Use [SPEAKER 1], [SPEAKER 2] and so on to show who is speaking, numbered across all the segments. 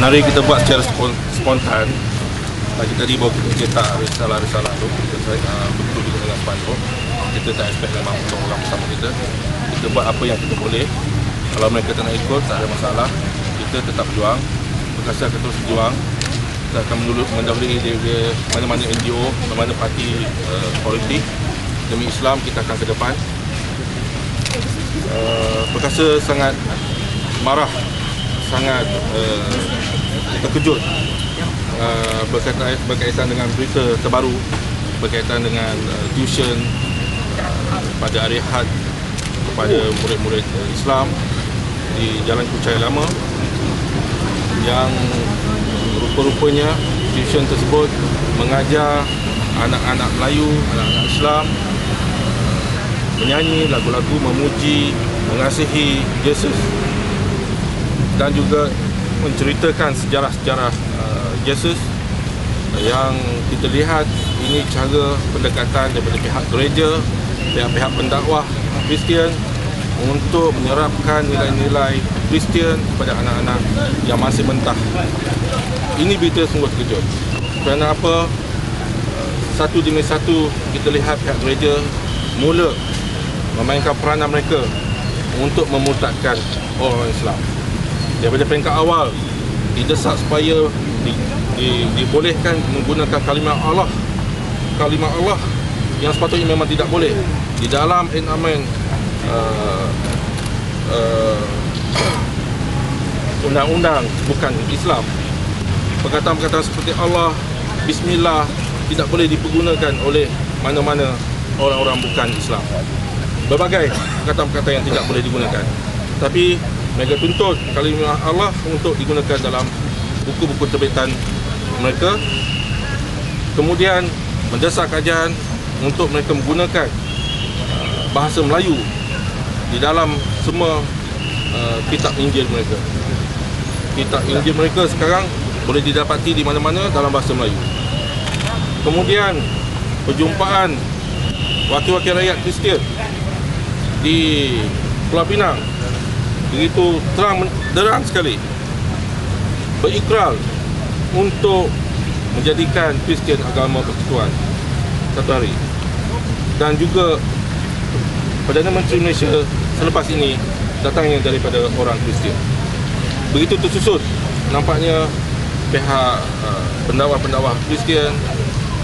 [SPEAKER 1] Menari kita buat secara spontan. Pagi tadi baru kita cetak risalah-risalah tu, kita betul juga dengan spanduk. Kita tak expect memang untuk orang bersama kita. Kita buat apa yang kita boleh. Kalau mereka tak nak ikut, tak ada masalah. Kita tetap berjuang. Berkasa kita terus berjuang. Kita akan mendahului dia mana-mana NGO, mana-mana parti politik. Demi Islam kita akan ke depan. Perkasa sangat marah, sangat terkejut berkaitan dengan berita terbaru berkaitan dengan tuition pada hari Ahad kepada murid-murid Islam di Jalan Kuchai Lama, yang rupa-rupanya tuition tersebut mengajar anak-anak Melayu, anak-anak Islam menyanyi lagu-lagu memuji, mengasihi Yesus dan juga menceritakan sejarah-sejarah Yesus, yang kita lihat ini cara pendekatan daripada pihak gereja, pihak pendakwah Kristian untuk menyerapkan nilai-nilai Kristian kepada anak-anak yang masih mentah. Ini berita sungguh terkejut. Kerana apa? Satu demi satu kita lihat pihak gereja mula memainkan peranan mereka untuk memurtadkan orang Islam. Daripada peringkat awal didesak supaya dibolehkan menggunakan kalimah Allah yang sepatutnya memang tidak boleh di dalam enactment undang-undang bukan Islam. Perkataan-perkataan seperti Allah, Bismillah tidak boleh dipergunakan oleh mana-mana orang-orang bukan Islam. Berbagai perkataan-perkataan yang tidak boleh digunakan. Tapi mereka tuntut kalimah Allah untuk digunakan dalam buku-buku terbitan mereka. Kemudian mendesak kerajaan untuk mereka menggunakan bahasa Melayu di dalam semua kitab Injil mereka. Kitab Injil mereka sekarang boleh didapati di mana-mana dalam bahasa Melayu. Kemudian perjumpaan wakil-wakil rakyat Kristian di Pulau Pinang begitu terang sekali berikrar untuk menjadikan Kristian agama persekutuan satu hari. Dan juga Perdana Menteri Malaysia selepas ini datangnya daripada orang Kristian. Begitu tersusun nampaknya pihak pendakwah-pendakwah Kristian,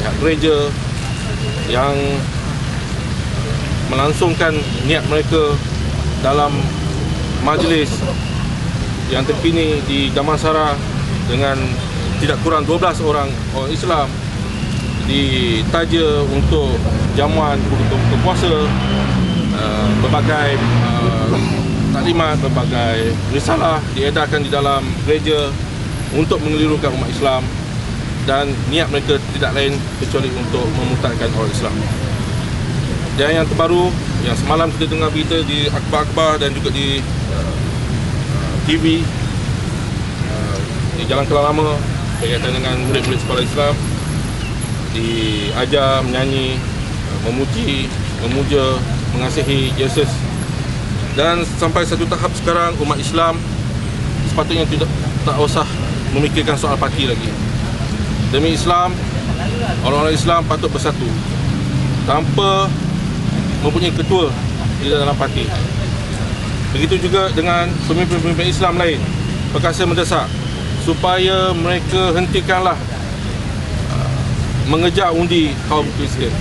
[SPEAKER 1] pihak gereja yang melangsungkan niat mereka dalam majlis yang terkini di Damansara dengan tidak kurang 12 orang Islam ditaja untuk jamuan buka puasa, berbagai taklimat, berbagai risalah diedarkan di dalam gereja untuk mengelirukan umat Islam, dan niat mereka tidak lain kecuali untuk memurtadkan orang Islam. Dan yang terbaru, yang semalam kita dengar berita di akhbar-akhbar dan juga di TV di Jalan Kelang Lama berkaitan dengan murid-murid sekolah Islam diajar menyanyi, memuji, memuja, mengasihi Yesus. Dan sampai satu tahap sekarang umat Islam sepatutnya tak usah memikirkan soal parti lagi. Demi Islam, orang-orang Islam patut bersatu tanpa mempunyai ketua di dalam parti. Begitu juga dengan pemimpin-pemimpin Islam lain. Perkasa mendesak supaya mereka hentikanlah mengejar undi kaum Kristian.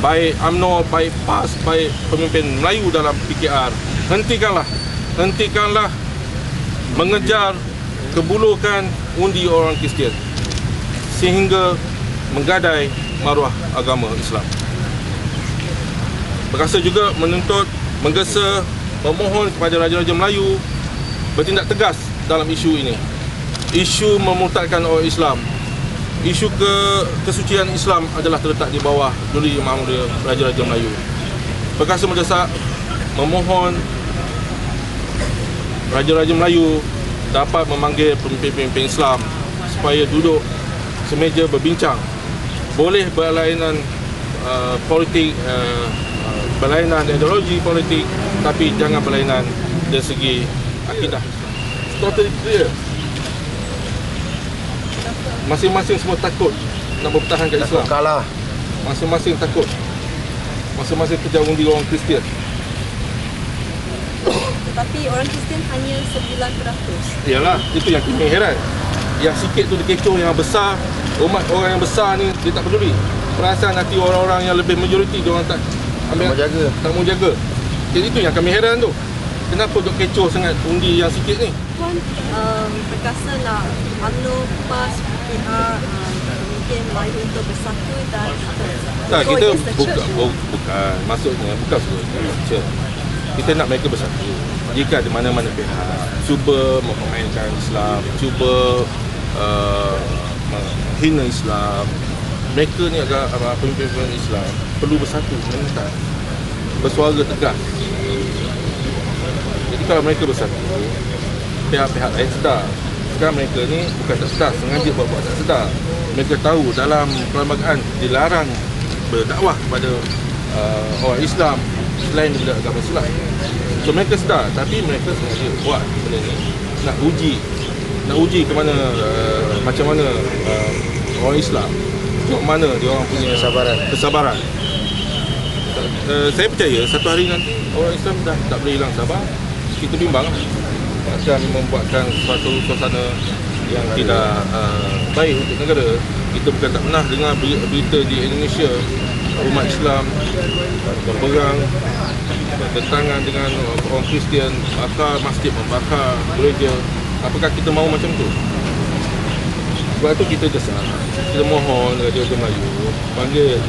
[SPEAKER 1] Baik UMNO, baik PAS, baik pemimpin Melayu dalam PKR, hentikanlah mengejar kebulukan undi orang Kristian sehingga menggadai maruah agama Islam. Perkasa juga menuntut, menggesa, memohon kepada Raja-Raja Melayu bertindak tegas dalam isu ini. Isu memurtadkan orang Islam, isu kesucian Islam adalah terletak di bawah duli Yang Maha Mulia Raja-Raja Melayu. Perkasa mendesak, memohon Raja-Raja Melayu dapat memanggil pemimpin-pemimpin Islam supaya duduk semeja berbincang. Boleh berlainan politik, berlainan ideologi politik, tapi jangan berlainan dari segi akidah. Totally clear. Masing-masing semua takut nak mempertahankan Islam.
[SPEAKER 2] Kalah.
[SPEAKER 1] Masing-masing takut. Masing-masing kejar undi orang Kristian.
[SPEAKER 3] Tetapi orang Kristian hanya 9%.
[SPEAKER 1] Yalah, itu yang kami heran. Yang sikit tu dikecoh, yang besar, umat orang yang besar ni dia tak peduli. Perasaan hati orang-orang yang lebih majoriti dia orang tak ambil, tak mau jaga. Jadi itu yang kami heran tu. Kenapa duk kecoh sangat undi yang sikit ni?
[SPEAKER 3] Puan Perkasa nak UMNO, PAS, PR mungkin mari untuk bersatu dan
[SPEAKER 1] Tak,
[SPEAKER 3] go
[SPEAKER 1] kita
[SPEAKER 3] against the
[SPEAKER 1] bukan,
[SPEAKER 3] church.
[SPEAKER 1] bukan maksudnya bukan sebenarnya. Kita nak mereka bersatu. Jika ada mana-mana pihak cuba memainkan Islam, cuba menghina Islam, mereka ni agak pemimpin Islam perlu bersatu, menentang, bersuara tegas. Jadi kalau mereka bersatu, pihak-pihak lain sedar. Sekarang mereka ni bukan tak sedar, sengaja buat tak sedar. Mereka tahu dalam perlembagaan dilarang berdakwah kepada orang Islam selain daripada agama Islam. So mereka sedar, tapi mereka sengaja buat benda ni nak uji ke mana macam mana orang Islam, macam mana dia orang punya kesabaran. Saya percaya satu hari nanti orang Islam dah tak boleh hilang sabar. Kita bimbang akan membuatkan suatu suasana yang tidak baik untuk negara. Kita bukan tak pernah dengar berita di Indonesia umat Islam berperang, bertentangan dengan orang Kristian, bakar masjid, membakar gereja. Apakah kita mahu macam tu? Sebab tu kita desak, kita mohon Radio Melayu panggil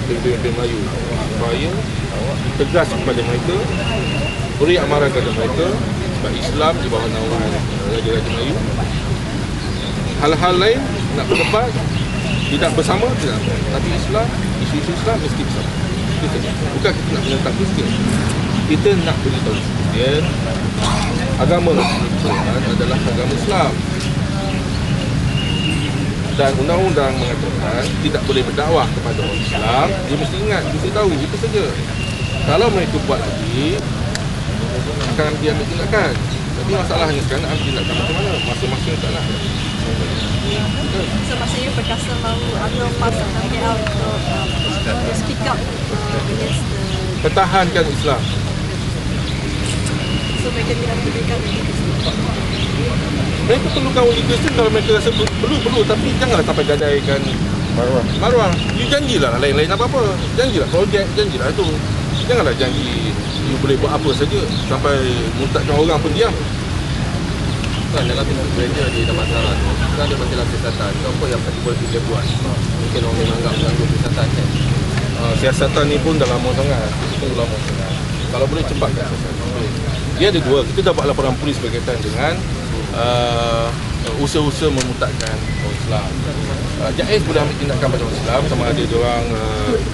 [SPEAKER 1] pemimpin Melayu supaya tegas kepada mereka, beri amaran kepada mereka sebab Islam di bawah naungan Raja-Raja Melayu. Hal-hal lain nak berdebat tidak bersama, tidak, tapi Islam, isu-isu Islam mesti bersama. Bukan kita nak menentang Kristian, kita nak beritahu Kristian agama Quran adalah agama Islam dan undang-undang mengatakan tidak boleh berdakwah kepada orang Islam. Dia mesti ingat, mesti tahu itu saja. Kalau mereka buat lagi akan diambil tindakan. Tapi masalahnya sekarang ambil tindakan macam mana? Masing-masing tak nak.
[SPEAKER 3] So maksudnya Perkasa mahu UMNO, PAS dan PR untuk speak up against the...
[SPEAKER 1] Pertahankan Islam.
[SPEAKER 3] So mereka tidak memberikan
[SPEAKER 1] Mereka perlukan undi Kristian kalau mereka rasa perlu, tapi janganlah sampai gadaikan maruah. You janjilah lain-lain apa-apa. Janjilah projek, janjilah itu. Janganlah janji you boleh buat apa saja sampai muntakkan orang pun diam.
[SPEAKER 4] Kan dalam pintu gereja di Damansara tu kan ada masalah siasatan. Apa yang boleh kita buat? Mungkin orang menganggap mengganggu siasatan kan.
[SPEAKER 1] Siasatan ni pun dah lama sangat. Kita dah lama sangat. Kalau boleh cepatkan siasatan. Dia ada dua. Kita dah buat laporan polis berkaitan dengan usaha-usaha memutakkan orang Islam. JAIS boleh ambil tindakan pada orang Islam sama ada diorang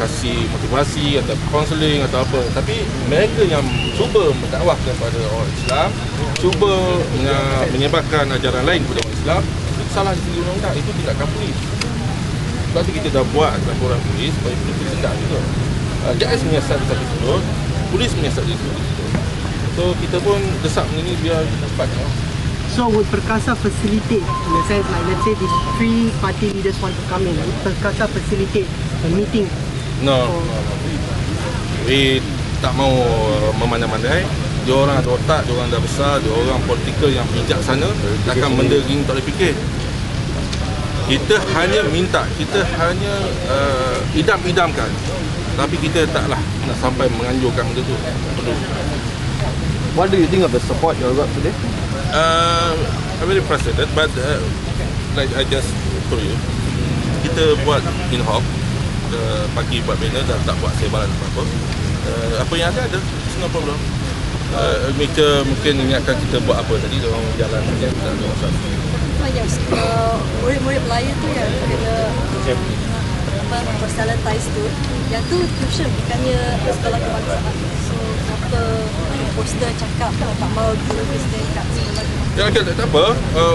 [SPEAKER 1] kasih motivasi atau counselling atau apa. Tapi mereka yang cuba mendakwahkan kepada orang Islam, cuba menyebarkan ajaran lain kepada orang Islam, itu salah di segi undang-undang. Itu tindakan polis. Sebab tu kita dah buat laporan polis supaya polis tindak juga. JAIS menyiasat di satu sudut, polis menyiasat di sudut. So kita pun desak benda ni biar cepat.
[SPEAKER 5] So would Perkasa facilitate, in a sense, like let's say these 3 party leaders want to come in, would Perkasa facilitate a meeting?
[SPEAKER 1] No. We tak mau memandai-mandai. Diorang ada otak, diorang dah besar, diorang politikal yang bijaksana, takkan benda gini tak boleh fikir. Kita hanya minta, kita hanya idam-idamkan. Tapi kita taklah nak sampai menganjurkan benda tu. Perlu.
[SPEAKER 2] What do you think of the support you got today?
[SPEAKER 1] I'm very frustrated, but like I just told you, kita buat in-hoc, pagi buat banner dan tak buat sebaran apa-apa. Apa yang ada, it's no problem. Mereka mungkin ingatkan kita buat apa tadi, orang jalan saja, tak ada masalah.
[SPEAKER 3] Murid-murid Melayu tu yang kena bersalatize tu, yang tu tuition bukannya sekolah kebangsaan. So apa poster cakap tak mahu guru Kristian kat sekolah kebangsaan.
[SPEAKER 1] Ya, tak apa,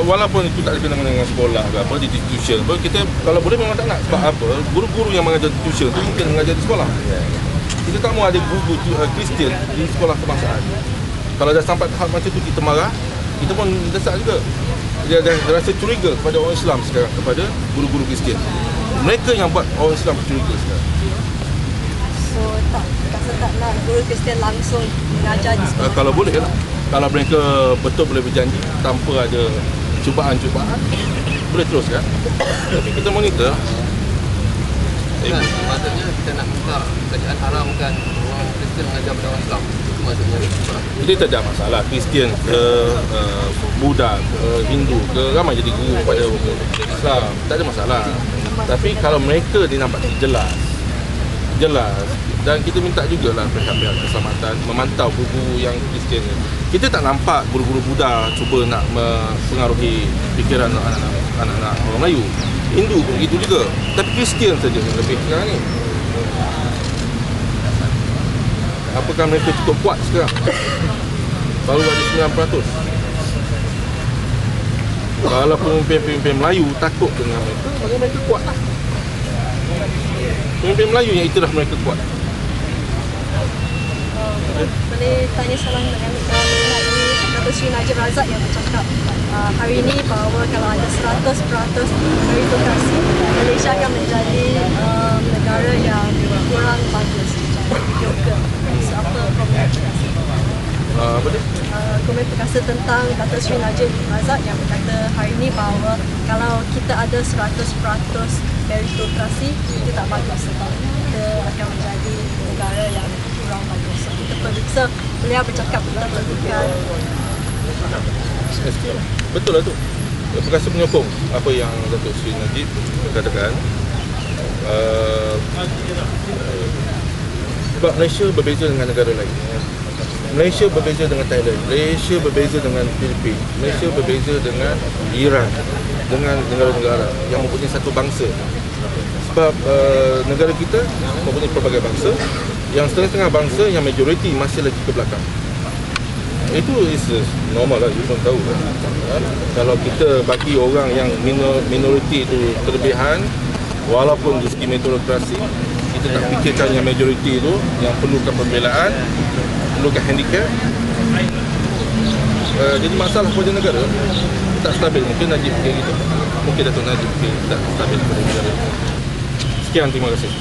[SPEAKER 1] walaupun itu tak ada kena dengan sekolah ke apa, di tuition pun kita kalau boleh memang tak nak. Sebab apa, guru-guru yang mengajar tuition tu mungkin mengajar di sekolah. Kita tak mahu ada guru Kristian di sekolah kebangsaan. Kalau dah sampai tahap macam tu kita marah, kita pun desak juga. dia rasa curiga kepada orang Islam sekarang, kepada guru-guru Kristian. Mereka yang buat orang Islam curiga sekarang.
[SPEAKER 3] So rasa tak nak guru Kristian langsung mengajar di sekolah.
[SPEAKER 1] Kalau boleh lah. Kalau mereka betul boleh berjanji tanpa ada cubaan-cubaan, boleh teruskan. Tapi kita monitor.
[SPEAKER 4] Kan, maksudnya kita nak minta kerajaan haramkan orang Kristian mengajar pada orang Islam. Itu maksudnya.
[SPEAKER 1] Jadi tak ada masalah. Kristian ke Buddha ke Hindu ke, ramai jadi guru pada Islam. Tak ada masalah. Tapi kalau mereka dinampak jelas, dan kita minta jugalah pihak-pihak keselamatan memantau guru-guru yang Kristian ni. Kita tak nampak guru-guru Buddha cuba nak mempengaruhi fikiran anak-anak orang Melayu. Hindu pun begitu juga. Tapi Kristian saja yang lebih sekarang ni. Apakah mereka cukup kuat sekarang? Baru ada 9%. Kalau pemimpin-pemimpin Melayu takut dengan mereka, maka mereka kuat lah. Pemimpin Melayu yang iktiraf mereka kuat.
[SPEAKER 3] Boleh tanya soalan mengenai Datuk Seri Najib Razak yang bercakap hari ini bahawa kalau ada 100% meritokrasi, Malaysia akan menjadi negara yang kurang bagus secara mediocre. So, apa komen perkasa?
[SPEAKER 1] Apa dia?
[SPEAKER 3] Komen perkasa tentang Datuk Seri Najib Razak yang berkata hari ini bahawa kalau kita ada 100% meritokrasi, itu tak bagus sebab kita akan menjadi negara yang kurang bagus. So, kita periksa beliau bercakap tentang pendidikan.
[SPEAKER 1] Betul lah tu. Perkasa penyokong apa yang Datuk Seri Najib katakan. Sebab Malaysia berbeza dengan negara lain. Malaysia berbeza dengan Thailand, Malaysia berbeza dengan Filipina, Malaysia berbeza dengan Iran, dengan negara-negara yang mempunyai satu bangsa. Sebab negara kita mempunyai pelbagai bangsa, yang setengah-setengah bangsa yang majoriti masih lagi ke belakang. Itu is normal lah, you pun tahu kan. Kalau kita bagi orang yang minoriti itu kelebihan, walaupun di segi meritokrasi, kita tak fikirkan yang majoriti itu yang perlukan pembelaan, perlukan handicap. Jadi masalah pada negara tak stabil. Mungkin Najib fikir gitu, mungkin Datuk Najib fikir tak stabil pada negara. Sekian, terima kasih.